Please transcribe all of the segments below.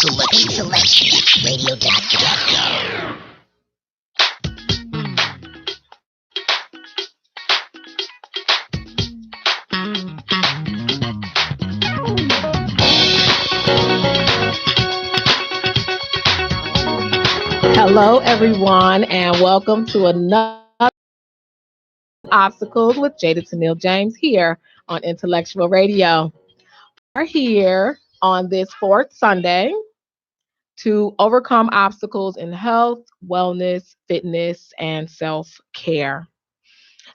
IntellectualRadio.com. Hello, everyone, and welcome to another Obstacles with Jada Tennille James here on Intellectual Radio. We're here on this fourth Sunday to overcome obstacles in health, wellness, fitness, and self care.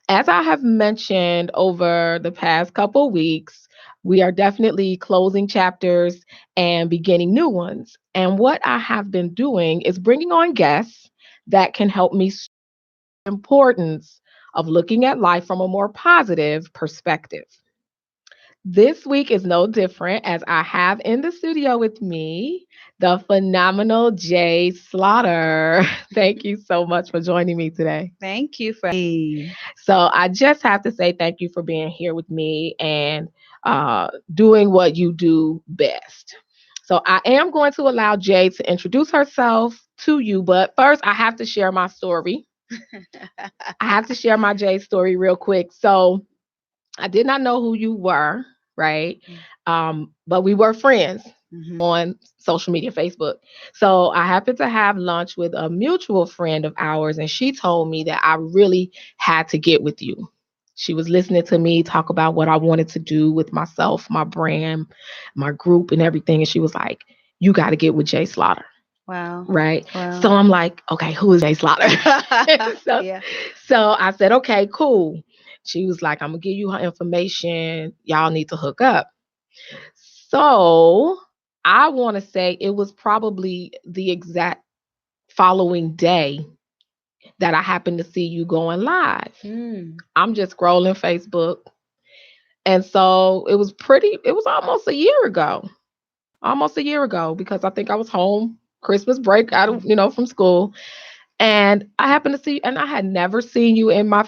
As I have mentioned over the past couple weeks, we are definitely closing chapters and beginning new ones. And what I have been doing is bringing on guests that can help me importance of looking at life from a more positive perspective. This week is no different as I have in the studio with me the phenomenal Jay Slaughter. Thank you so much for joining me today. Thank you for me. So I just have to say thank you for being here with me and doing what you do best. So I am going to allow Jay to introduce herself to you, but first I have to share my story. I have to share my Jay story real quick. So I did not know who you were, right? But we were friends on social media, Facebook. So I happened to have lunch with a mutual friend of ours, and she told me that I really had to get with you. She was listening to me talk about what I wanted to do with myself, my brand, my group, and everything. And she was like, "You got to get with Jay Slaughter." Wow. Right. Wow. So I'm like, okay, who is Jay Slaughter? so, Yeah. so I said, okay, cool. She was like, I'm gonna give you her information. Y'all need to hook up. So I want to say it was probably the exact following day that I happened to see you going live. I'm just scrolling Facebook. And so it was almost a year ago, because I think I was home Christmas break out of, from school. And I happened to see, and I had never seen you in my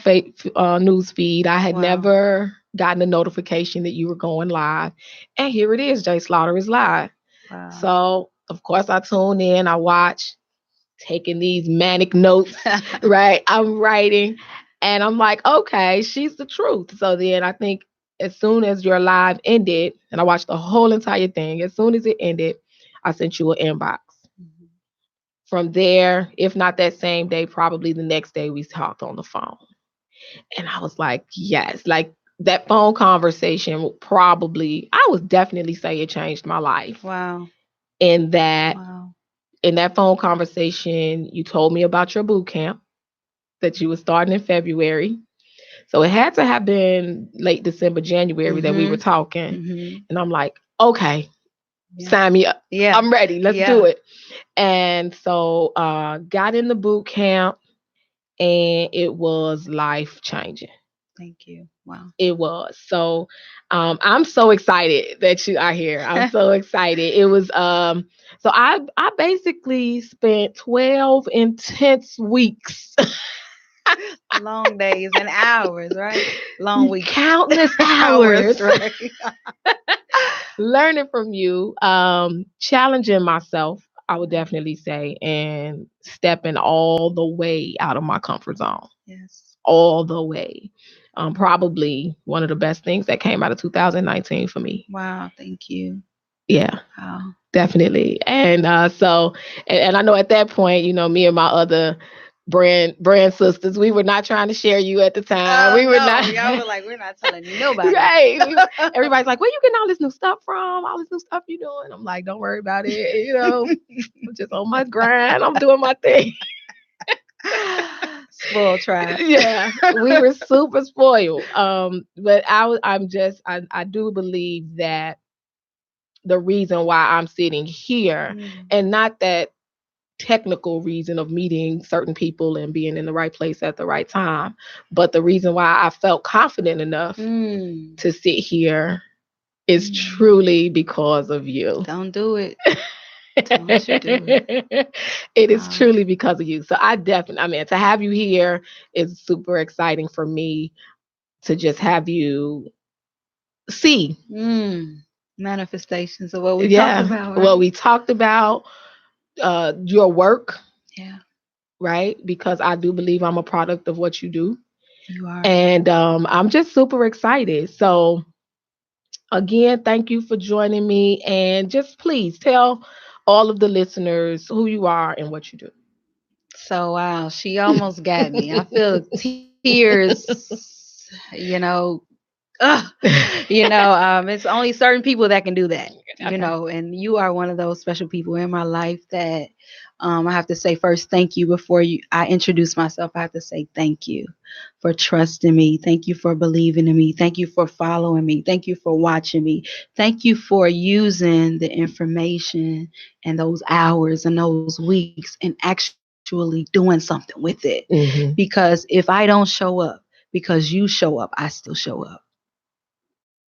news feed. I had Wow. never gotten a notification that you were going live. And here it is, Jay Slaughter is live. Wow. So, of course, I tune in, I watch, taking these manic notes, right? I'm writing, and I'm like, okay, she's the truth. So then I think as soon as your live ended, and I watched the whole entire thing, as soon as it ended, I sent you an inbox. From there, if not that same day, probably the next day, we talked on the phone. And I was like, yes, like that phone conversation I would definitely say it changed my life. Wow. In that, Wow. in that phone conversation, you told me about your boot camp that you were starting in February. So it had to have been late December, January that we were talking. And I'm like, okay, sign me up. Yeah. I'm ready. Let's do it. And so got in the boot camp, and it was life changing. Thank you. Wow. It was. So I'm so excited that you are here. I'm so excited. It was so I basically spent 12 intense weeks. Long days and hours, right? Long weeks. Countless hours. Right? Learning from you, challenging myself, I would definitely say, and stepping all the way out of my comfort zone. Yes. All the way. Probably one of the best things that came out of 2019 for me. Wow. Thank you. Yeah. Wow. Definitely. And and I know at that point, me and my other brand sisters, we were not trying to share you at the time. We were not. Y'all were like, we're not telling nobody. Right. Everybody's like, where you getting all this new stuff from? All this new stuff you doing? I'm like, don't worry about it. I'm just on my grind. I'm doing my thing. Spoiled trap. Yeah, we were super spoiled. But I do believe that the reason why I'm sitting here, and not that technical reason of meeting certain people and being in the right place at the right time, but the reason why I felt confident enough to sit here is truly because of you. Don't do it. Don't you do it. It is truly because of you. So to have you here is super exciting for me, to just have you see Manifestations of what we talked Yeah, about, what right? we talked about, your work, Yeah, right? Because I do believe I'm a product of what you do. you are. And I'm just super excited. So, again, thank you for joining me. And just please tell all of the listeners who you are and what you do. So wow, she almost got me. I feel tears, you know. Ugh. It's only certain people that can do that, Okay. and you are one of those special people in my life that I have to say first, thank you before I introduce myself. I have to say thank you for trusting me. Thank you for believing in me. Thank you for following me. Thank you for watching me. Thank you for using the information and those hours and those weeks and actually doing something with it. Hmm. Because if I don't show up, because you show up, I still show up.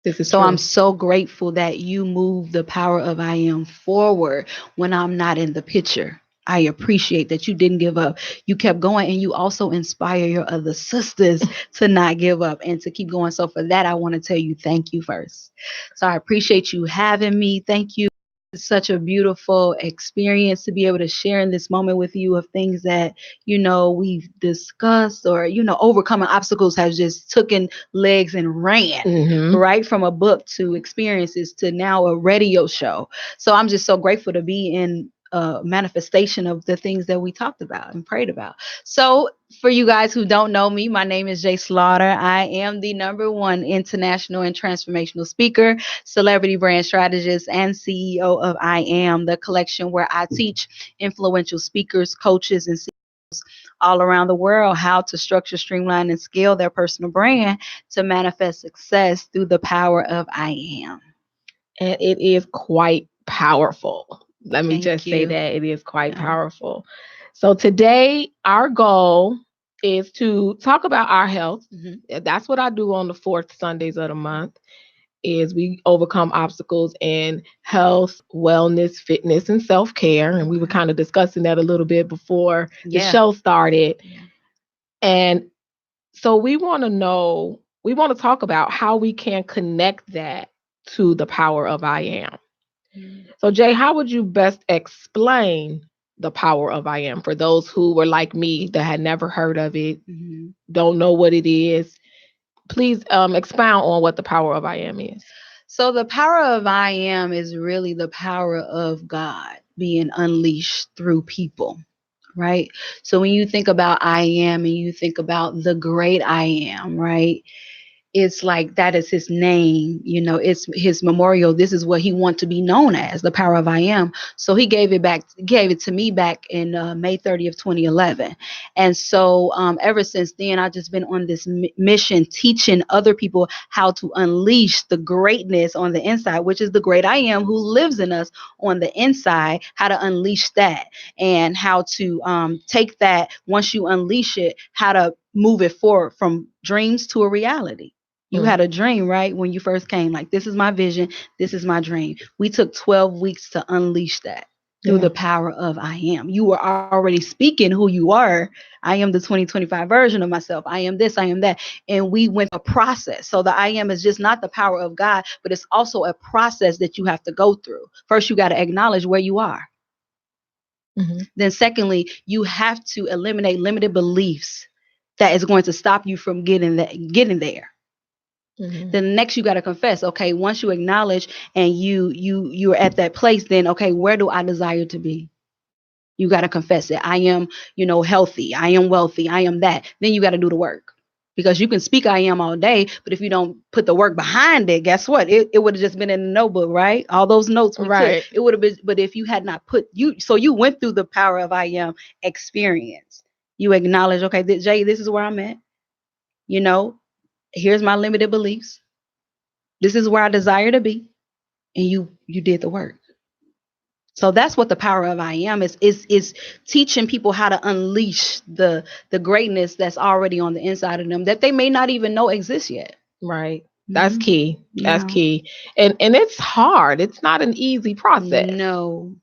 This is So I'm true. so grateful that you move the power of I am forward when I'm not in the picture. I appreciate that you didn't give up. You kept going and you also inspire your other sisters to not give up and to keep going. So for that, I want to tell you thank you first. So I appreciate you having me. Thank you. It's such a beautiful experience to be able to share in this moment with you of things that, we've discussed or, overcoming obstacles has just taken legs and ran Hmm. right from a book to experiences to now a radio show. So I'm just so grateful to be in a manifestation of the things that we talked about and prayed about. So for you guys who don't know me, my name is Jay Slaughter. I am the #1 international and transformational speaker, celebrity brand strategist, and CEO of I Am, the collection where I teach influential speakers, coaches, and all around the world how to structure, streamline, and scale their personal brand to manifest success through the power of I am. And it is quite powerful. Let me Thank just say you. that it is quite Yeah. powerful. So, today, our goal is to talk about our health. Hmm. That's what I do on the fourth Sundays of the month. Is we overcome obstacles in health, wellness, fitness, and self-care. And we were Okay. kind of discussing that a little bit before the Yeah. show started. Yeah. And so we want to talk about how we can connect that to the power of I am. So, Jay, how would you best explain the power of I am for those who were like me that had never heard of it, Mm-hmm. don't know what it is? Please expound on what the power of I am is. So the power of I am is really the power of God being unleashed through people, right? So when you think about I am and you think about the great I am, right? It's like that is his name, it's his memorial. This is what he wants to be known as, the power of I am. So he gave it to me back in May 30th, 2011. And so ever since then, I've just been on this mission teaching other people how to unleash the greatness on the inside, which is the great I am who lives in us on the inside, how to unleash that and how to take that once you unleash it, how to move it forward from dreams to a reality. You Mm. had a dream, right? When you first came, like, this is my vision, this is my dream. We took 12 weeks to unleash that through Yeah. the power of I am. You were already speaking who you are. I am the 2025 version of myself. I am this, I am that. And we went a process. So the I am is just not the power of God, but it's also a process that you have to go through. First, you got to acknowledge where you are. Hmm. Then secondly, you have to eliminate limited beliefs that is going to stop you from getting there. Hmm. Then next you got to confess. Okay, once you acknowledge and you're at that place, then okay, where do I desire to be? You got to confess it. I am, healthy. I am wealthy. I am that. Then you got to do the work. Because you can speak I am all day, but if you don't put the work behind it, guess what? It would have just been in the notebook, right? All those notes we took, Right. it would have been, but if you had not so you went through the power of I am experience. You acknowledge, okay, Jay, this is where I'm at. You know, here's my limited beliefs. This is where I desire to be, and you did the work. So that's what the power of I am is teaching people how to unleash the greatness that's already on the inside of them that they may not even know exists yet. Right. That's Hmm. key. That's Yeah. key. And it's hard. It's not an easy process. No.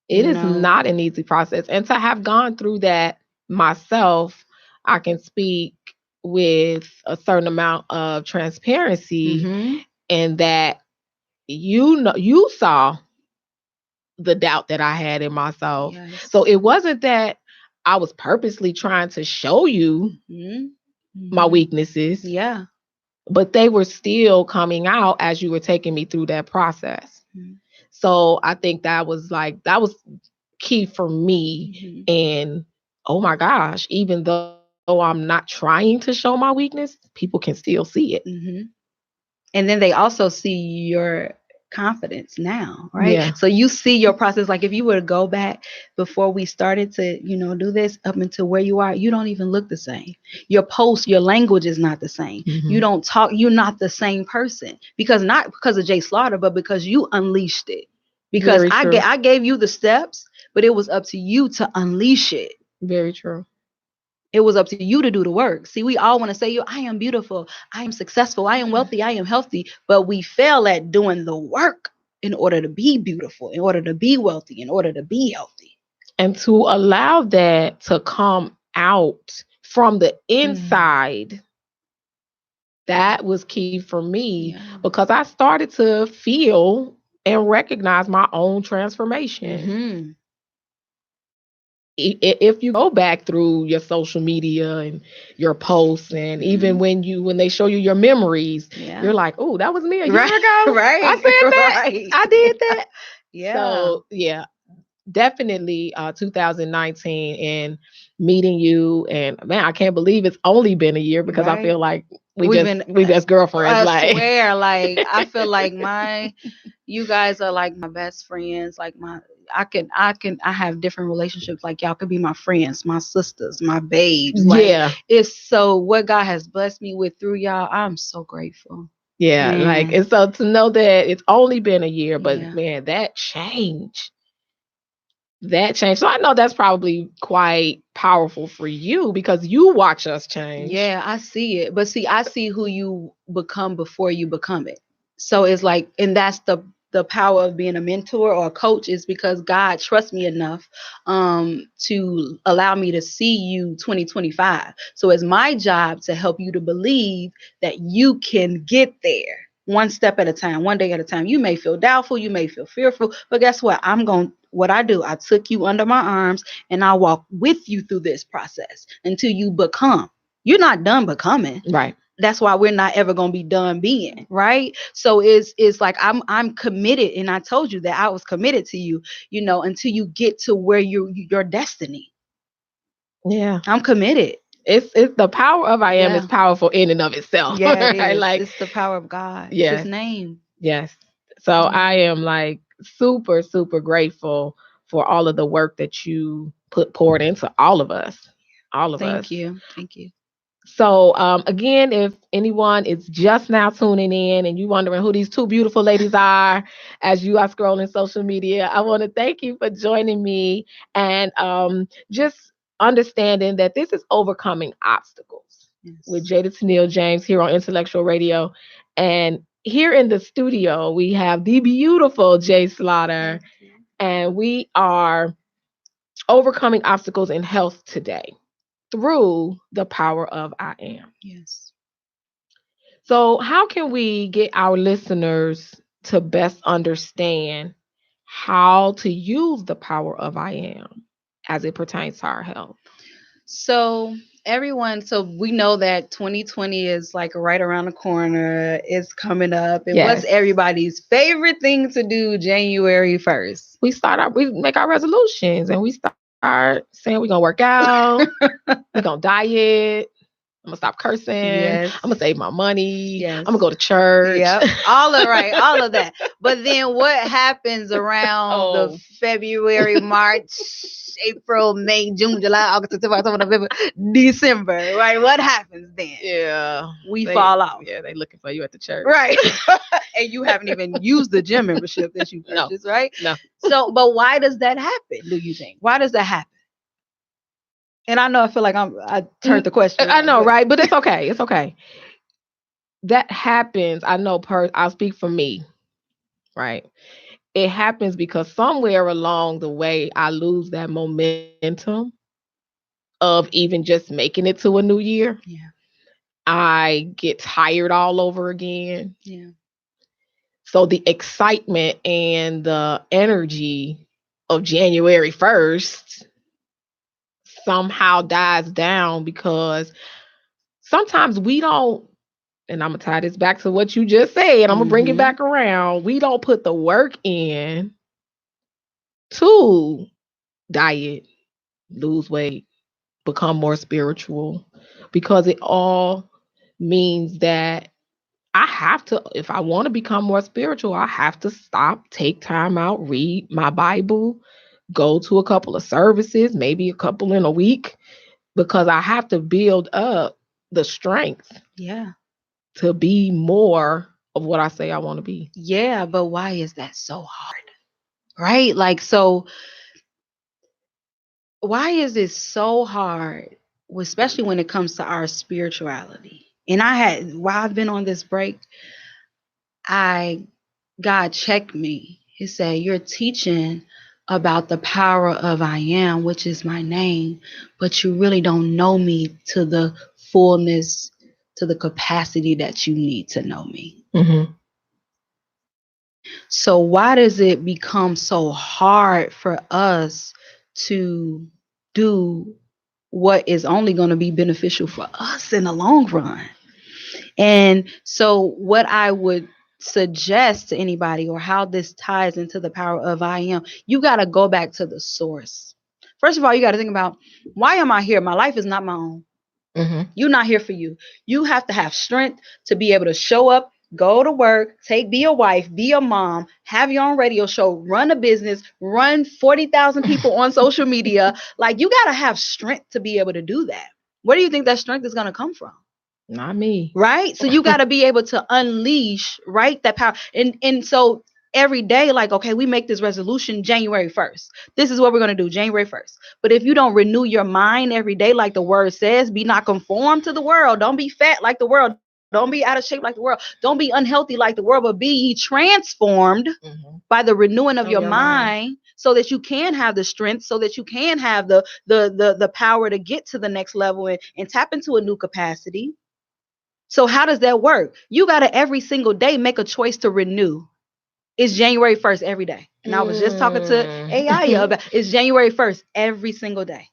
It is No. not an easy process. And to have gone through that myself, I can speak with a certain amount of transparency Hmm. in that you saw the doubt that I had in myself. Yes. So it wasn't that I was purposely trying to show you my weaknesses, Yeah. but they were still coming out as you were taking me through that process. So I think that was key for me. And oh my gosh, even though I'm not trying to show my weakness, people can still see it. And then they also see your confidence now, right? Yeah. So you see your process. Like if you were to go back before we started to, do this up until where you are, you don't even look the same. Your post, your language is not the same. You don't talk, you're not the same person not because of Jay Slaughter, but because you unleashed it. Because Very true. I gave you the steps, but it was up to you to unleash it. Very true. It was up to you to do the work. See, we all want to say, I am beautiful, I am successful, I am wealthy, I am healthy, but we fail at doing the work in order to be beautiful, in order to be wealthy, in order to be healthy. And to allow that to come out from the inside, that was key for me because I started to feel and recognize my own transformation. If you go back through your social media and your posts, and even when they show you your memories, you're like, oh, that was me a year ago. Right. I said that. I did that. Yeah. So yeah, definitely 2019 and meeting you, and man, I can't believe it's only been a year because I feel like we just girlfriends. I swear, like I feel like you guys are like my best friends. Like I have different relationships. Like y'all could be my friends, my sisters, my babes. Like it's so what God has blessed me with through y'all. I'm so grateful. Yeah, like, and so to know that it's only been a year, but man, that changed. So I know that's probably quite powerful for you because you watch us change. Yeah, I see it. But see, I see who you become before you become it. So it's like, and that's the power of being a mentor or a coach, is because God trusts me enough to allow me to see you 2025. So it's my job to help you to believe that you can get there one step at a time, one day at a time. You may feel doubtful, you may feel fearful, but guess what? What I do, I took you under my arms and I walk with you through this process until you become. You're not done becoming. Right. That's why we're not ever going to be done being, right? So it's like I'm committed, and I told you that I was committed to you, until you get to where your destiny. Yeah. I'm committed. It's the power of I am is powerful in and of itself. Yeah, it is. Like, it's the power of God. Yes. It's His name. Yes. So I am like super, super grateful for all of the work that you poured into all of us. All of us. Thank you. So again, if anyone is just now tuning in and you wondering who these two beautiful ladies are as you are scrolling social media, I want to thank you for joining me and just understanding that this is Overcoming Obstacles with Jada Tennille James here on Intellectual Radio. And here in the studio, we have the beautiful Jay Slaughter, and we are overcoming obstacles in health today through the power of I am. Yes. So, how can we get our listeners to best understand how to use the power of I am as it pertains to our health? So we know that 2020 is like right around the corner. It's coming up. And what's everybody's favorite thing to do January 1st? We make our resolutions and we start saying we're going to work out, we're going to diet, I'm going to stop cursing, I'm going to save my money, I'm going to go to church. Yep. All of that. But then what happens around the February, March, April, May, June, July, August, September, October, November, December, right? What happens then? Yeah. We fall off. Yeah, they looking for you at the church. Right. And you haven't even used the gym membership that you purchased, right? No. So, but why does that happen, do you think? Why does that happen? And I know I feel like I turned the question. I know, right? But it's okay. It's okay. That happens. I know I'll speak for me, right? It happens because somewhere along the way, I lose that momentum of even just making it to a new year. Yeah. I get tired all over again. Yeah. So the excitement and the energy of January 1st somehow dies down because sometimes we don't, and I'm going to tie this back to what you just said, I'm going to bring it back around. We don't put the work in to diet, lose weight, become more spiritual, because it all means that I have to, if I want to become more spiritual, I have to stop, take time out, read my Bible, go to a couple of services, maybe a couple in a week, because I have to build up the strength to be more of what I say I want to be. Yeah, but why is that so hard? Right? Like, so why is it so hard, especially when it comes to our spirituality? And while I've been on this break, God checked me. He said, you're teaching about the power of I am, which is my name, but you really don't know me to the fullness, to the capacity that you need to know me. Mm-hmm. So why does it become so hard for us to do what is only going to be beneficial for us in the long run? And so what I would suggest to anybody, or how this ties into the power of I am, you got to go back to the source. First of all, you got to think about, why am I here? My life is not my own. Mm-hmm. You're not here for you. You have to have strength to be able to show up, go to work, be a wife, be a mom, have your own radio show, run a business, run 40,000 people on social media. Like, you got to have strength to be able to do that. Where do you think that strength is going to come from? Not me. Right? So you got to be able to unleash, right, that power. And so every day, like, okay, we make this resolution January 1st. This is what we're going to do January 1st. But if you don't renew your mind every day, like the word says, be not conformed to the world. Don't be fat like the world. Don't be out of shape like the world. Don't be unhealthy like the world, but be ye transformed by the renewing of your mind, so that you can have the strength, so that you can have the power to get to the next level and tap into a new capacity. So how does that work? You got to every single day make a choice to renew. It's January 1st every day. And I was just talking to AI about, it's January 1st every single day.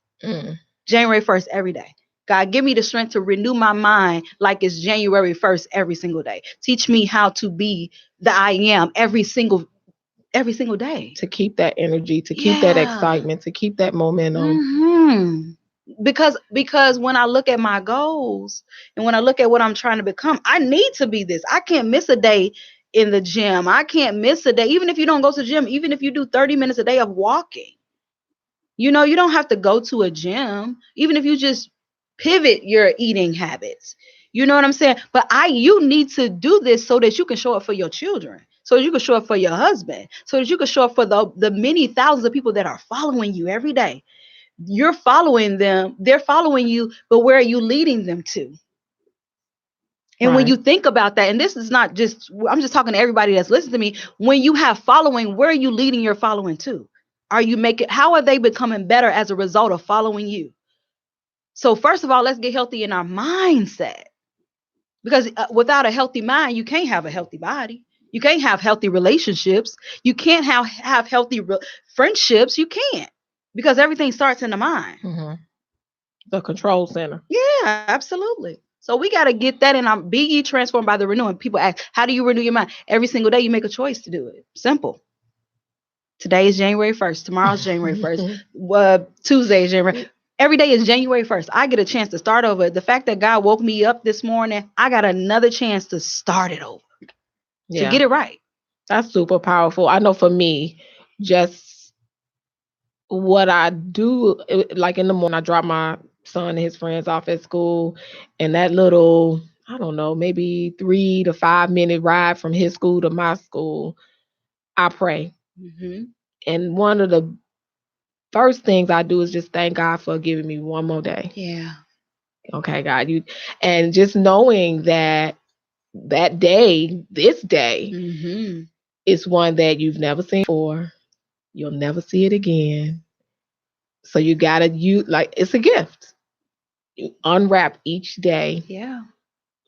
January 1st every day. God, give me the strength to renew my mind like it's January 1st every single day. Teach me how to be the I am every single day. To keep that energy, to keep that excitement, to keep that momentum. Because when I look at my goals and when I look at what I'm trying to become, I need to be this. I can't miss a day in the gym. I can't miss a day. Even if you don't go to the gym, even if you do 30 minutes a day of walking, you don't have to go to a gym. Even if you just pivot your eating habits, you know what I'm saying? But you need to do this so that you can show up for your children, so that you can show up for your husband, so that you can show up for the many thousands of people that are following you every day. You're following them, they're following you, but where are you leading them to? And when you think about that, and this is not just, I'm just talking to everybody that's listening to me, when you have following, where are you leading your following to? How are they becoming better as a result of following you? So first of all, let's get healthy in our mindset, because without a healthy mind, you can't have a healthy body. You can't have healthy relationships. You can't have healthy friendships. You can't, because everything starts in the mind. The control center. Yeah, absolutely. So we got to get that in our be ye transformed by the renewing. People ask, how do you renew your mind? Every single day you make a choice to do it. Simple. Today is January 1st. Tomorrow's January 1st. Tuesday is January. Every day is January 1st. I get a chance to start over. The fact that God woke me up this morning, I got another chance to start it over. To get it right. That's super powerful. I know for me, just what I do, like in the morning, I drop my son and his friends off at school, and that little, I don't know, maybe 3 to 5 minute ride from his school to my school, I pray. And one of the first things I do is just thank God for giving me one more day. Yeah. Okay, God, and just knowing that day, this day, is one that you've never seen before. You'll never see it again. So you gotta, like, it's a gift. You unwrap each day. Yeah.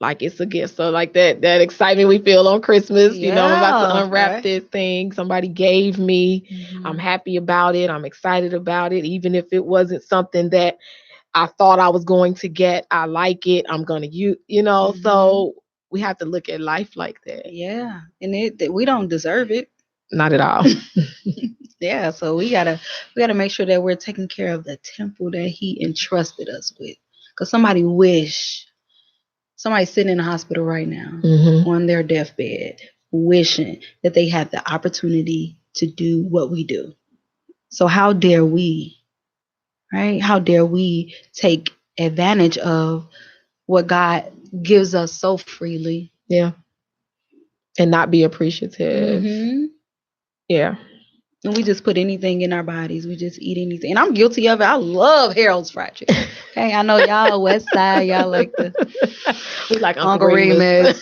like it's a gift. So like that excitement we feel on Christmas, I'm about to Yeah, unwrap right. this thing somebody gave me. I'm Mhm. happy about it. I'm excited about it. Even if it wasn't something that I thought I was going to get, I like it. I'm gonna use. Mhm. So we have to look at life like that. Yeah, and we don't deserve it. Not at all. Yeah, so we gotta make sure that we're taking care of the temple that He entrusted us with. Cause somebody's sitting in the hospital right now Hmm. on their deathbed, wishing that they had the opportunity to do what we do. So how dare we, right? How dare we take advantage of what God gives us so freely? Yeah. And not be appreciative. Hmm. Yeah. And we just put anything in our bodies. We just eat anything. And I'm guilty of it. I love Harold's fried chicken. Okay, I know y'all West Side, y'all like the We like Uncle Uncle Remus. Remus.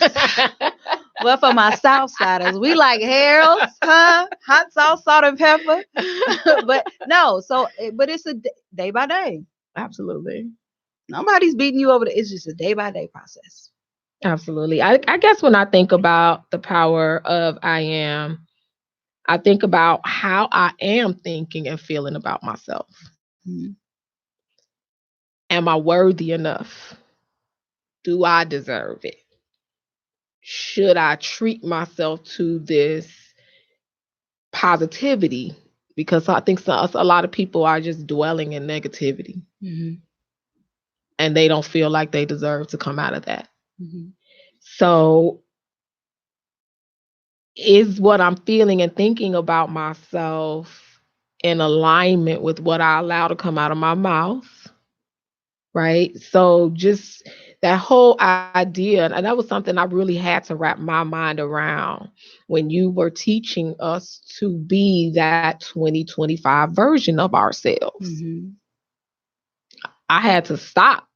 Well, for my South Siders, we like Harold's, huh? Hot sauce, salt, and pepper. But no, but it's a day by day. Absolutely. Nobody's beating you over the. It's just a day by day process. Absolutely. I guess when I think about the power of I think about how I am thinking and feeling about myself. Mhm. Am I worthy enough? Do I deserve it? Should I treat myself to this positivity? Because I think a lot of people are just dwelling in negativity Mhm. and they don't feel like they deserve to come out of that. Mhm. So, is what I'm feeling and thinking about myself in alignment with what I allow to come out of my mouth? Right. So, just that whole idea, and that was something I really had to wrap my mind around when you were teaching us to be that 2025 version of ourselves. Mhm. I had to stop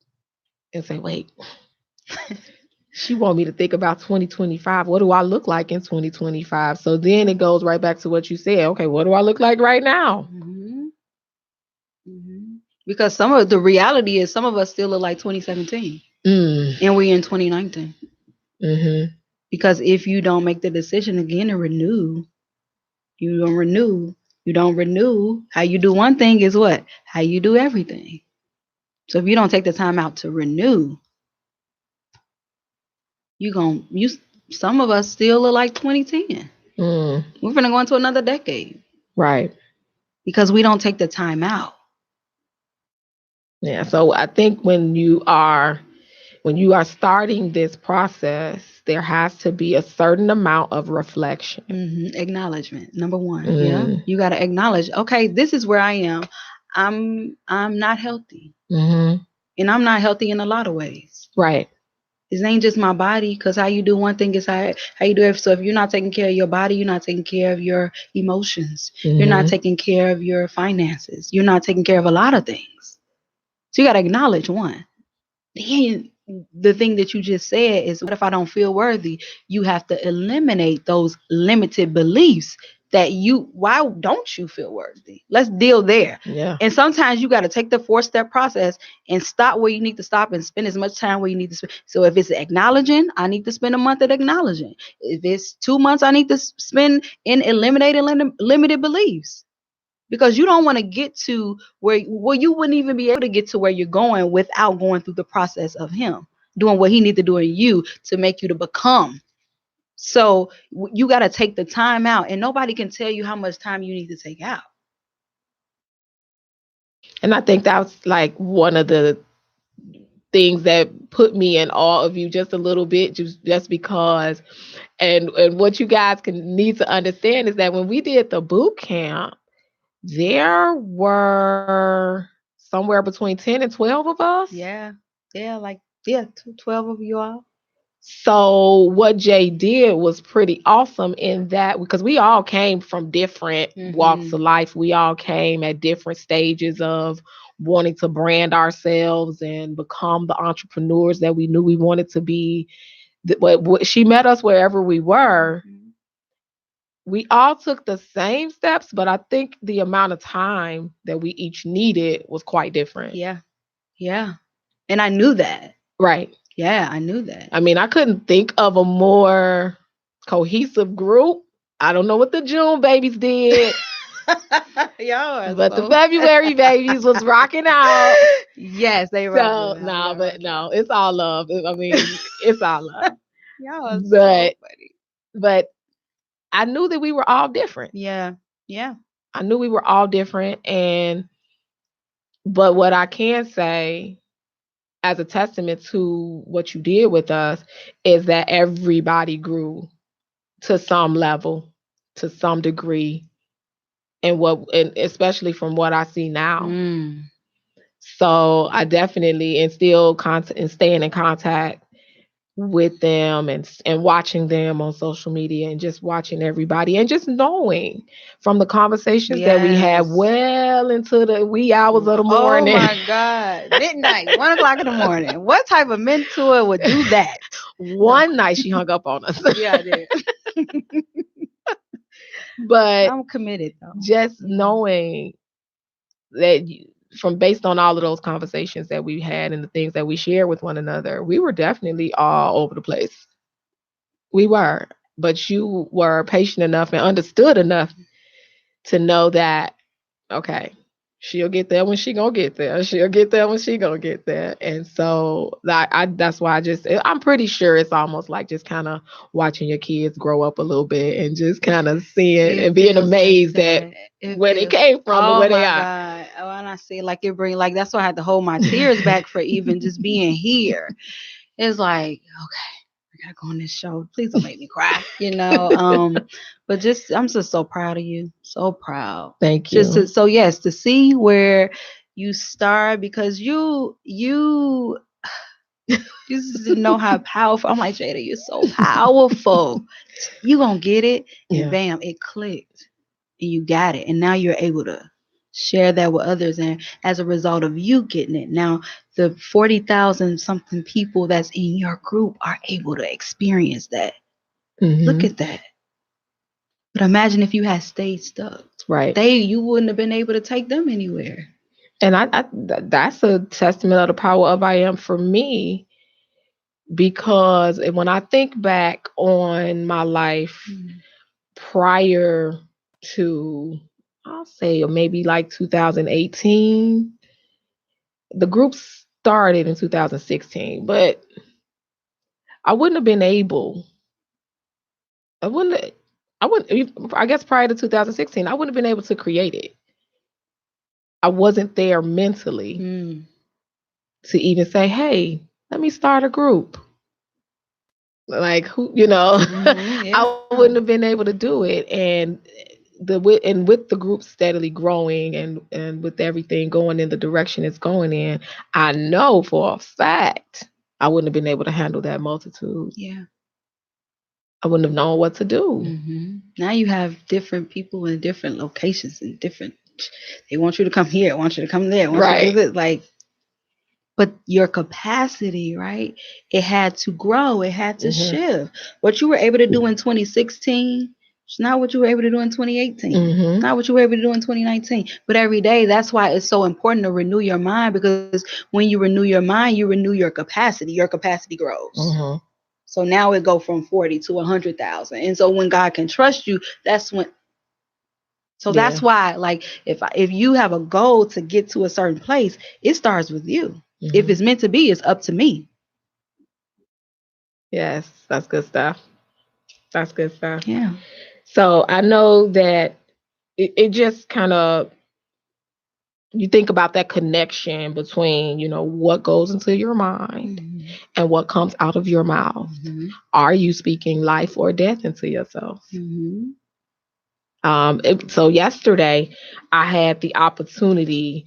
and say, wait, she want me to think about 2025. What do I look like in 2025? So then it goes right back to what you said. Okay, what do I look like right now? Mhm. Mhm. Because some of the reality is some of us still look like 2017, Mm, and we're in 2019. mm-hmm. Because if you don't make the decision again to renew, you don't renew. You don't renew. How you do one thing is what? How you do everything. So if you don't take the time out to renew, you some of us still look like 2010. Mm, We're gonna go into another decade right. because we don't take the time out. Yeah. So I think when you are starting this process, there has to be a certain amount of reflection. Acknowledgement, number one. Yeah, Mm, you got to acknowledge. Okay, this is where I am. I'm not healthy, mm-hmm. and I'm not healthy in a lot of ways. Right. It ain't just my body, because how you do one thing is how you do it. So if you're not taking care of your body, you're not taking care of your emotions. You're not Mm-hmm. taking care of your finances. You're not taking care of a lot of things. So you got to acknowledge one. Then the thing that you just said is, what if I don't feel worthy? You have to eliminate those limited beliefs why don't you feel worthy? Let's deal there. Yeah. And sometimes you got to take the 4-step process and stop where you need to stop and spend as much time where you need to spend. So if it's acknowledging, I need to spend a month at acknowledging. If it's 2 months, I need to spend in eliminating limited beliefs, because you don't want to get to where you wouldn't even be able to get to where you're going without going through the process of Him doing what He needs to do in you to make you to become. So you got to take the time out, and nobody can tell you how much time you need to take out. And I think that's like one of the things that put me in awe of you just a little bit, just because. And what you guys can need to understand is that when we did the boot camp, there were somewhere between 10 and 12 of us. Yeah, yeah, like yeah, 12 of you all. So what Jay did was pretty awesome in that, because we all came from different walks of life. We all came at different stages of wanting to brand ourselves and become the entrepreneurs that we knew we wanted to be. She met us wherever we were. We all took the same steps, but I think the amount of time that we each needed was quite different. Yeah, yeah, and I knew that. Right. Yeah, I knew that. I mean, I couldn't think of a more cohesive group. I don't know what the June babies did, Y'all are but the so February babies was rocking out. yes, they rocking So out. no, They but rocking no, it's all love. I mean, it's all love. out. Y'all are so But funny. but I knew that we were all different. Yeah. Yeah. I knew we were all different, and but what I can say as a testament to what you did with us is that everybody grew to some level, to some degree, and especially from what I see now. Mm. So I definitely and still contact and staying in contact with them and watching them on social media and just watching everybody and just knowing from the conversations that we had Yes. well into the wee hours of the Oh morning. my God. Midnight, 1 o'clock in the morning. What type of mentor would do that? No. One night she hung up on us. Yeah, I did. But I'm committed though. just knowing that from based on all of those conversations that we had and the things that we shared with one another, we were definitely all over the place. We were, but you were patient enough and understood enough to know that, okay, she'll get there when she gonna get there. She'll get there when she gonna get there. And so that's why I'm pretty sure it's almost like just kind of watching your kids grow up a little bit and just kind of seeing It and being feels like amazed at that. It where they feels. came from and Oh where they my are. God. Oh, and I say like it bring like that's why I had to hold my tears back for even just being here. It's like, okay, I gotta go on this show. Please don't make me cry, you know. But just I'm just so proud of you. So proud. Thank Just you. so yes, to see where you start because you just didn't know how powerful. I'm like, Jada, you're so powerful. You gonna get it. And Yeah. bam, it clicked. And you got it. And now you're able to share that with others. And as a result of you getting it, now the 40,000 something people that's in your group are able to experience that. Look Mm-hmm. at that. But imagine if you had stayed stuck. Right. You wouldn't have been able to take them anywhere. And that's a testament of the power of I am for me, because when I think back on my life prior to, I'll say maybe like 2018, the group started in 2016, but I wouldn't have been able, I wouldn't, I wouldn't, I guess prior to 2016, I wouldn't have been able to create it. I wasn't there mentally Mm. to even say, hey, let me start a group. Like who, Yeah. I wouldn't have been able to do it. And with the group steadily growing and with everything going in the direction it's going in, I know for a fact I wouldn't have been able to handle that multitude. Yeah. I wouldn't have known what to do. Now you have different people in different locations and different. They want you to come here, want you to come there, want you to do Right. this. Like, but your capacity, right? It had to grow. It had to shift. What you were able to do in 2016 is not what you were able to do in 2018. Not what you were able to do in 2019. But every day, that's why it's so important to renew your mind, because when you renew your mind, you renew your capacity. Your capacity grows. So now it go from 40 to 100,000. And so when God can trust you, that's when. So that's why, like, if you have a goal to get to a certain place, it starts with you. If it's meant to be, it's up to me. Yes, that's good stuff. That's good stuff. Yeah. So I know that it just kind of, you think about that connection between, what goes into your mind and what comes out of your mouth. Are you speaking life or death into yourself? So yesterday, I had the opportunity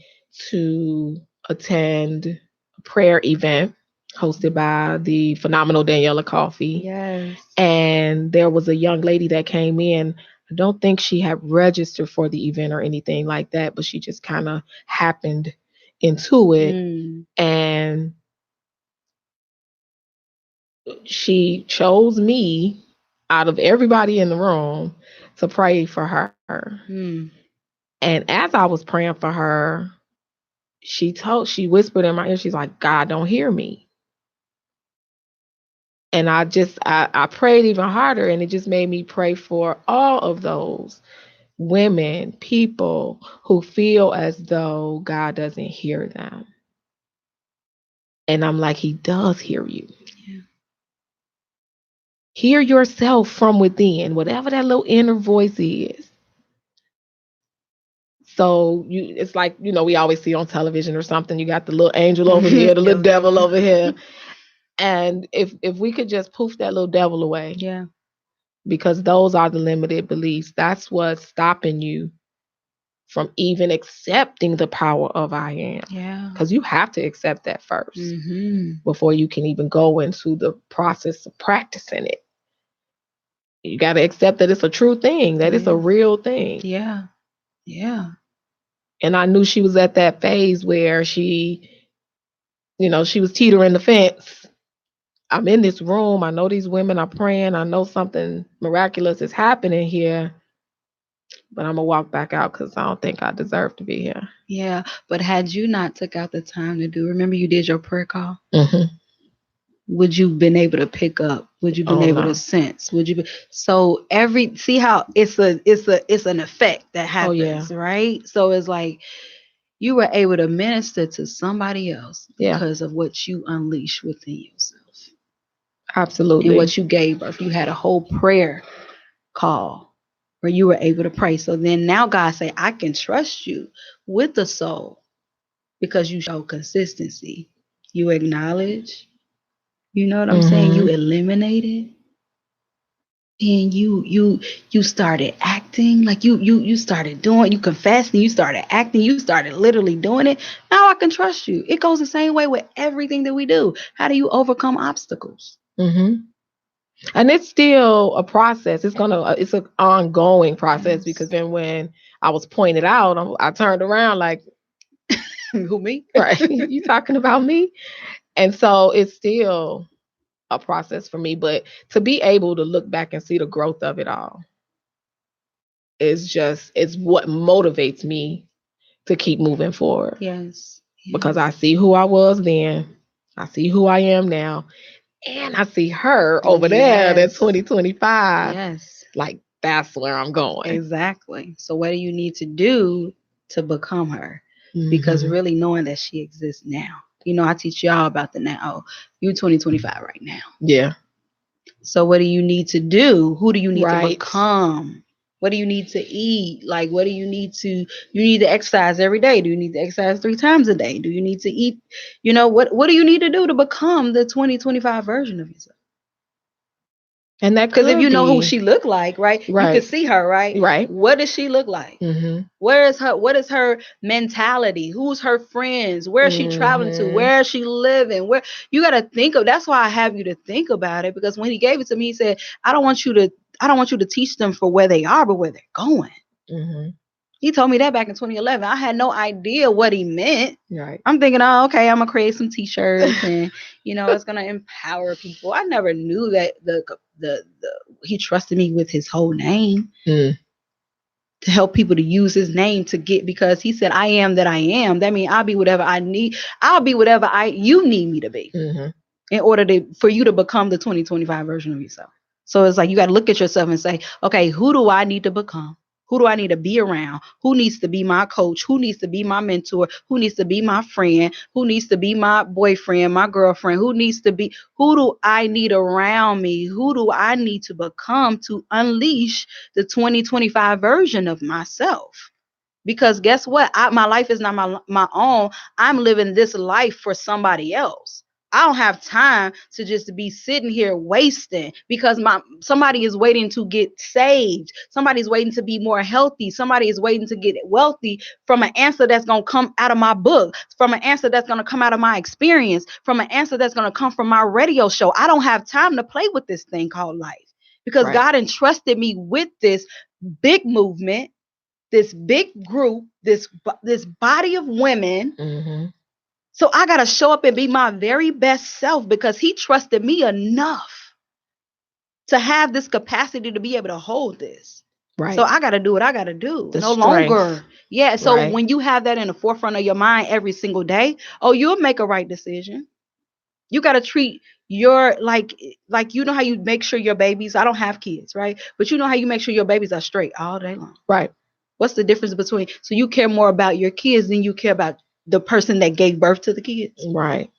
to attend a prayer event hosted by the phenomenal Daniela Coffey. Yes. And there was a young lady that came in. I don't think she had registered for the event or anything like that, but she just kind of happened into it. And she chose me out of everybody in the room to pray for her. And as I was praying for her, she whispered in my ear, she's like, God don't hear me. And I prayed even harder, and it just made me pray for all of those women, people who feel as though God doesn't hear them. And I'm like, He does hear you. Yeah. Hear yourself from within, whatever that little inner voice is. So it's like, we always see on television or something, you got the little angel over here, the little devil over here. And if we could just poof that little devil away. Yeah. Because those are the limited beliefs. That's what's stopping you from even accepting the power of I am. Yeah. Because you have to accept that first before you can even go into the process of practicing it. You got to accept that it's a true thing, that it's a real thing. Yeah. Yeah. And I knew she was at that phase where she was teetering the fence. I'm in this room. I know these women are praying. I know something miraculous is happening here. But I'm going to walk back out because I don't think I deserve to be here. Yeah. But had you not took out the time to remember you did your prayer call? Would you been able to pick up? Would you been able to sense? Would you so see how it's an effect that happens, right? So it's like you were able to minister to somebody else because of what you unleashed within yourself. Absolutely. And what you gave birth. You had a whole prayer call where you were able to pray. So then now God say, I can trust you with the soul because you show consistency. You acknowledge. You know what I'm saying? You eliminated. And you started acting like you started doing, you confessed and you started acting, you started literally doing it. Now I can trust you. It goes the same way with everything that we do. How do you overcome obstacles? And it's still a process. It's an ongoing process because then when I was pointed out, I turned around like, who, me? Right. You talking about me? And so it's still a process for me, but to be able to look back and see the growth of it all is what motivates me to keep moving forward. Yes. Because I see who I was then, I see who I am now, and I see her over there, that's 2025. Yes. Like, that's where I'm going. Exactly. So what do you need to do to become her? Because really knowing that she exists now. I teach y'all about the now. You're 2025 right now. Yeah. So what do you need to do? Who do you need to become? What do you need to eat? Like, what do you need to exercise every day? Do you need to exercise 3 times a day? Do you need to eat? What do you need to do to become the 2025 version of yourself? And that because if you know who she looked like, right? You can see her, right? Right. What does she look like? What is her mentality? Who's her friends? Where is she traveling to? Where is she living? Where you got to think of. That's why I have you to think about it, because when he gave it to me, he said, I don't want you to teach them for where they are, but where they're going. He told me that back in 2011. I had no idea what he meant. Right. I'm thinking, oh, okay, I'm gonna create some t-shirts and it's gonna empower people. I never knew that he trusted me with his whole name to help people to use his name to get, because he said, I am that I am. That means I'll be whatever I need. I'll be whatever you need me to be in order for you to become the 2025 version of yourself. So it's like you got to look at yourself and say, okay, who do I need to become? Who do I need to be around? Who needs to be my coach? Who needs to be my mentor? Who needs to be my friend? Who needs to be my boyfriend, my girlfriend? Who do I need around me? Who do I need to become to unleash the 2025 version of myself? Because guess what? My life is not my own. I'm living this life for somebody else. I don't have time to just be sitting here wasting because somebody is waiting to get saved. Somebody's waiting to be more healthy. Somebody is waiting to get wealthy from an answer that's going to come out of my book, from an answer that's going to come out of my experience, from an answer that's going to come from my radio show. I don't have time to play with this thing called life, because God entrusted me with this big movement, this big group, this body of women. So I got to show up and be my very best self, because he trusted me enough to have this capacity to be able to hold this. Right. So I got to do what I got to do. No longer. Yeah. So when you have that in the forefront of your mind every single day, you'll make a right decision. You got to treat your like you know how you make sure your babies. I don't have kids, right? But you know how you make sure your babies are straight all day long. Right. What's the difference between? So you care more about your kids than you care about the person that gave birth to the kids. Right.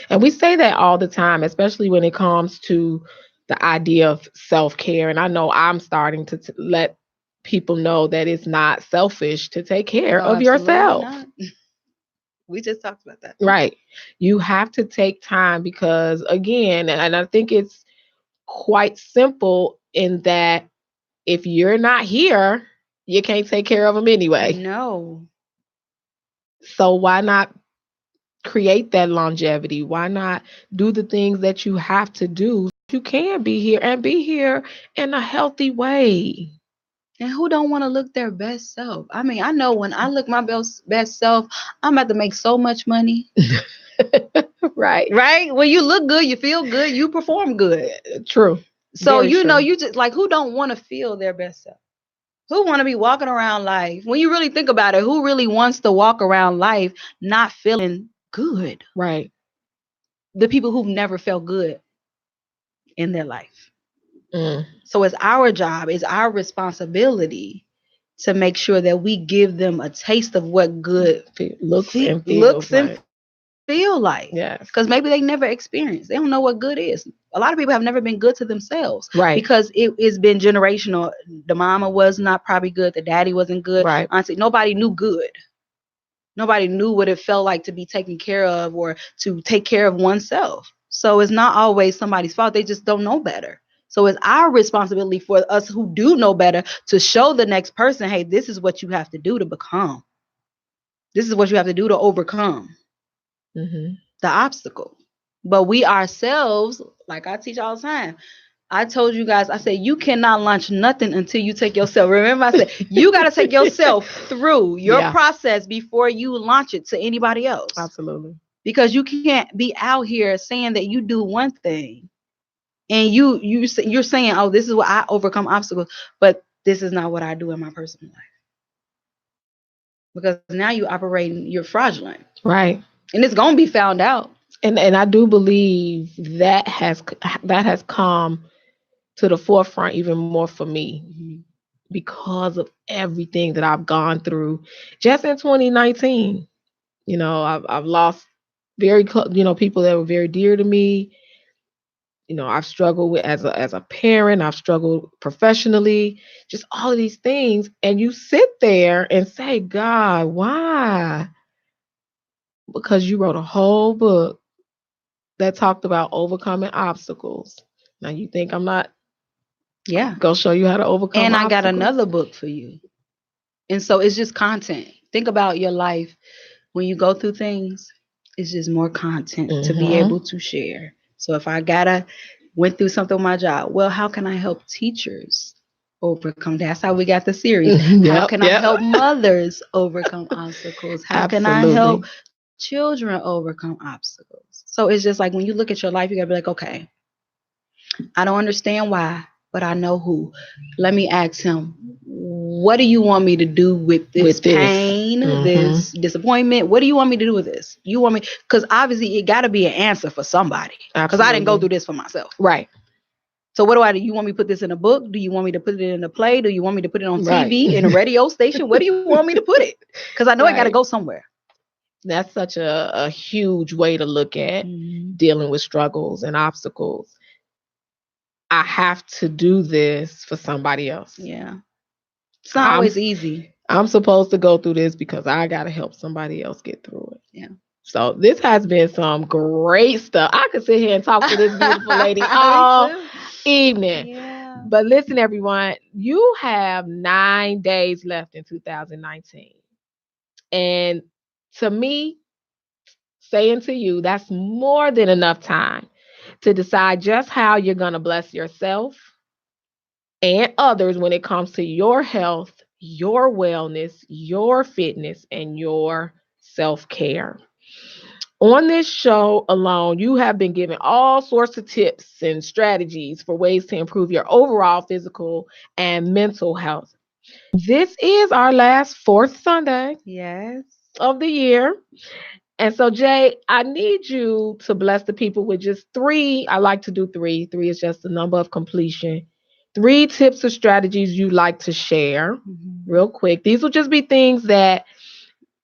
And we say that all the time, especially when it comes to the idea of self-care. And I know I'm starting to let people know that it's not selfish to take care Oh, of absolutely yourself. not. We just talked about that. Right. You have to take time because, again, and I think it's quite simple in that if you're not here, you can't take care of them anyway. No. So why not create that longevity? Why not do the things that you have to do? You can be here and be here in a healthy way. And who don't want to look their best self? I mean, I know when I look my best self, I'm about to make so much money. Right. Right? When you look good, you feel good, you perform good. True. So Very you know, true. you just like who don't want to feel their best self? Who want to be walking around life? When you really think about it, who really wants to walk around life not feeling good? Right. The people who've never felt good in their life. Mm. So it's our job, it's our responsibility to make sure that we give them a taste of what good Looks and feels looks and like. feel like. Yes. Because maybe they never experienced. They don't know what good is. A lot of people have never been good to themselves. Right. Because it's been generational. The mama was not probably good. The daddy wasn't good. Right. Honestly, nobody knew good. Nobody knew what it felt like to be taken care of or to take care of oneself. So it's not always somebody's fault. They just don't know better. So it's our responsibility for us who do know better to show the next person, hey, this is what you have to do to become. This is what you have to do to overcome the obstacle. But we ourselves, like I teach all the time, I told you guys, I said, you cannot launch nothing until you take yourself. Remember, I said, you got to take yourself through your process before you launch it to anybody else. Absolutely. Because you can't be out here saying that you do one thing and you're saying, oh, this is what I overcome obstacles, but this is not what I do in my personal life. Because now you operating, you're fraudulent. Right. And it's going to be found out. And I do believe that has come to the forefront even more for me because of everything that I've gone through just in 2019. You know, I've lost people that were very dear to me. You know, I've struggled with as a parent, I've struggled professionally, just all of these things. And you sit there and say, God, why? Because you wrote a whole book that talked about overcoming obstacles. Now you think I'm not gonna show you how to overcome and obstacles? I got another book for you. And so it's just content. Think about your life when you go through things. It's just more content to be able to share. So if I went through something with my job, well, how can I help teachers overcome? That's how we got the series. How can I help mothers overcome obstacles? How can I help children overcome obstacles? So it's just like when you look at your life, you gotta be like, okay, I don't understand why, but I know who. Let me ask him, what do you want me to do with this pain, this disappointment? What do you want me to do with this? You want me, because obviously it got to be an answer for somebody. Because I didn't go through this for myself. Right. So what do? You want me to put this in a book? Do you want me to put it in a play? Do you want me to put it on TV, in a radio station? Where do you want me to put it? Because I know it got to go somewhere. That's such a huge way to look at dealing with struggles and obstacles. I have to do this for somebody else. Yeah. It's not always easy. I'm supposed to go through this because I got to help somebody else get through it. Yeah. So this has been some great stuff. I could sit here and talk to this beautiful lady all evening. Yeah. But listen, everyone, you have 9 days left in 2019. And to me, saying to you, that's more than enough time to decide just how you're going to bless yourself and others when it comes to your health, your wellness, your fitness, and your self-care. On this show alone, you have been given all sorts of tips and strategies for ways to improve your overall physical and mental health. This is our last fourth Sunday of the year. And so, Jay, I need you to bless the people with just three. I like to do three. Three is just the number of completion. Three tips or strategies you like to share real quick. These will just be things that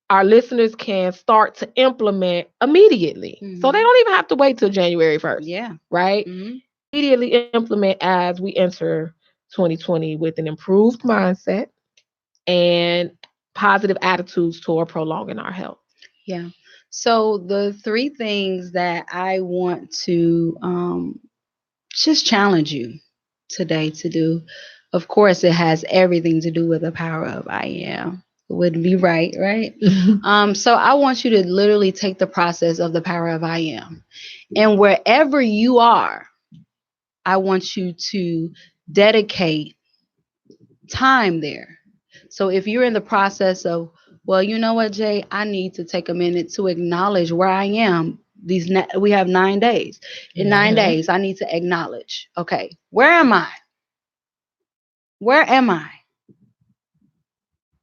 our listeners can start to implement immediately. So they don't even have to wait till January 1st. Yeah. Right? Immediately implement as we enter 2020 with an improved mindset and positive attitudes toward prolonging our health. Yeah. So the three things that I want to just challenge you today to do, of course, it has everything to do with the power of I am. It wouldn't be right? So I want you to literally take the process of the power of I am. And wherever you are, I want you to dedicate time there. So if you're in the process of, well, you know what, Jay, I need to take a minute to acknowledge where I am. We have 9 days. In 9 days, I need to acknowledge, okay, where am I? Where am I?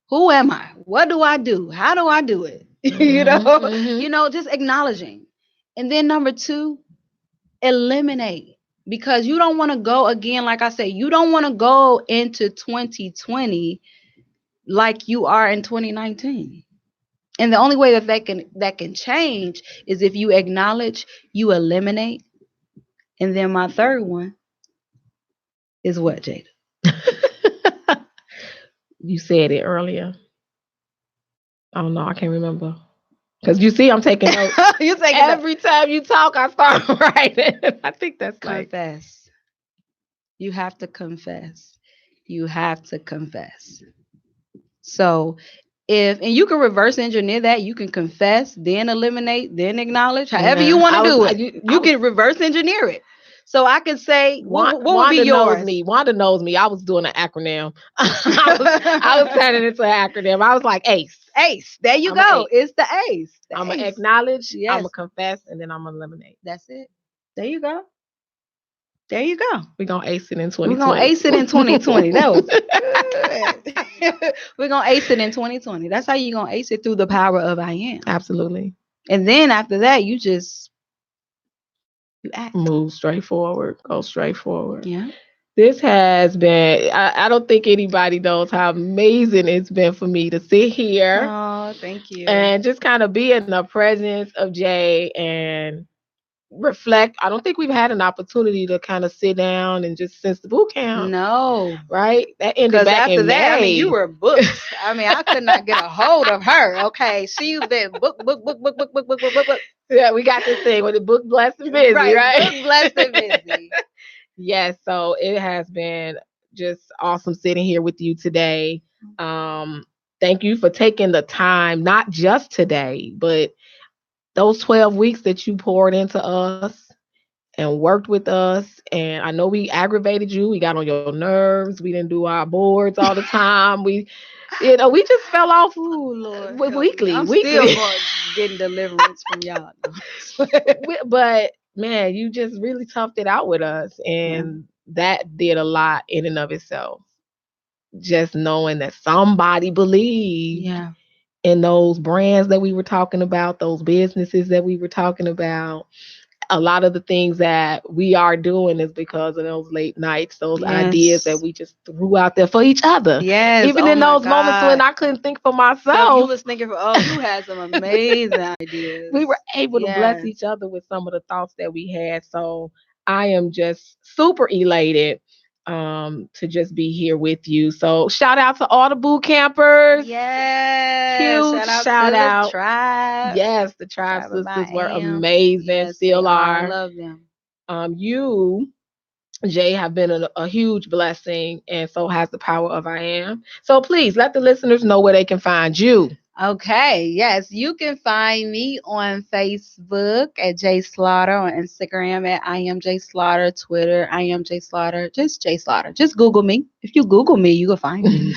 Who am I? What do I do? How do I do it? Just acknowledging. And then number 2, eliminate. Because you don't want to go again, like I said, you don't want to go into 2020 like you are in 2019. And the only way that can change is if you acknowledge, you eliminate. And then my third one is what, Jada? You said it earlier. I don't know. I can't remember. Because you see, I'm taking notes. Every time you talk, I start writing. I think that's confess. You have to confess. You have to confess. So and you can reverse engineer that. You can confess, then eliminate, then acknowledge. However you want to do it. You can reverse engineer it. So I could say, what would be yours? Wanda knows me. I was doing an acronym. I was turning it into an acronym. I was like ACE. ACE. There you go. It's the ACE. I'm going to acknowledge, I'm going to confess, and then I'm going to eliminate. That's it. There you go. There you go. We're going to ace it in 2020. We're going to ace it in 2020. That was good. We're going to ace it in 2020. That's how you're going to ace it, through the power of I am. Absolutely. And then after that, you act. Move straight forward. Go straight forward. Yeah. This has been, I don't think anybody knows how amazing it's been for me to sit here. Oh, thank you. And just kind of be in the presence of Jay and reflect. I don't think we've had an opportunity to kind of sit down and just since the boot camp. No. Right? That ended back in May. I mean, you were booked. I mean, I could not get a hold of her. Okay. She's been book. Yeah, we got this thing with the book blessed and busy, right? Book blessed and busy. Yes, so it has been just awesome sitting here with you today. Thank you for taking the time, not just today, but those 12 weeks that you poured into us and worked with us. And I know we aggravated you. We got on your nerves. We didn't do our boards all the time. We just fell off. Ooh, Lord, weekly. I'm still getting deliverance from y'all. But man, you just really toughed it out with us. And that did a lot in and of itself. Just knowing that somebody believed in those brands that we were talking about, those businesses that we were talking about. A lot of the things that we are doing is because of those late nights, those ideas that we just threw out there for each other. Yes. Even in those moments when I couldn't think for myself. So you was thinking, you had some amazing ideas. We were able to bless each other with some of the thoughts that we had. So I am just super elated to just be here with you. So shout out to all the boot campers. Yes. Huge shout out. The tribe. Yes, the tribe sisters were amazing. Yes, still are. I love them. You, Jay, have been a huge blessing, and so has the power of I am. So please let the listeners know where they can find you. Okay, yes, you can find me on Facebook at J Slaughter, on Instagram at I am J Slaughter, Twitter I am J Slaughter, just J Slaughter. Just Google me. If you Google me, you can find me.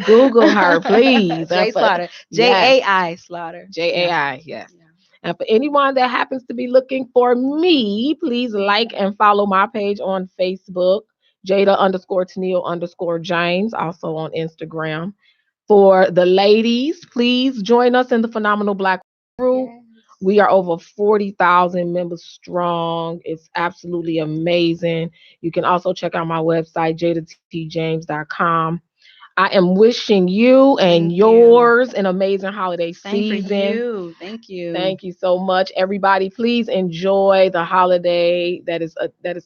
Google her, please. J Slaughter, Jai Slaughter, Jai, yes. And for anyone that happens to be looking for me, please like and follow my page on Facebook, Jada_Tennille_James, also on Instagram. For the ladies, please join us in the Phenomenal Black Crew. We are over 40,000 members strong. It's absolutely amazing. You can also check out my website, jadatjames.com. I am wishing you and Thank you. yours an amazing holiday Same for season. you. Thank you. Thank you so much, everybody. Please enjoy the holiday that is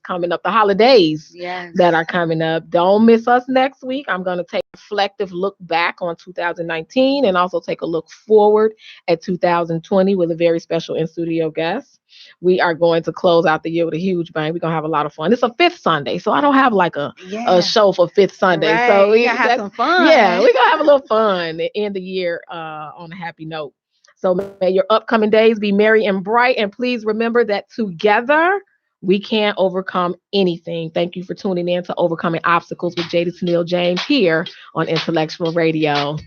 coming up. The holidays Yes. that are coming up. Don't miss us next week. I'm going to take a reflective look back on 2019 and also take a look forward at 2020 with a very special in studio guest. We are going to close out the year with a huge bang. We're gonna have a lot of fun. It's a fifth Sunday, so I don't have like a Yeah. show for fifth Sunday. Right. So You gotta have that's some yeah, fun. we're gonna have a little fun and end the year on a happy note. So may your upcoming days be merry and bright. And please remember that together we can overcome anything. Thank you for tuning in to Overcoming Obstacles with Jada Tennille James here on Intellectual Radio.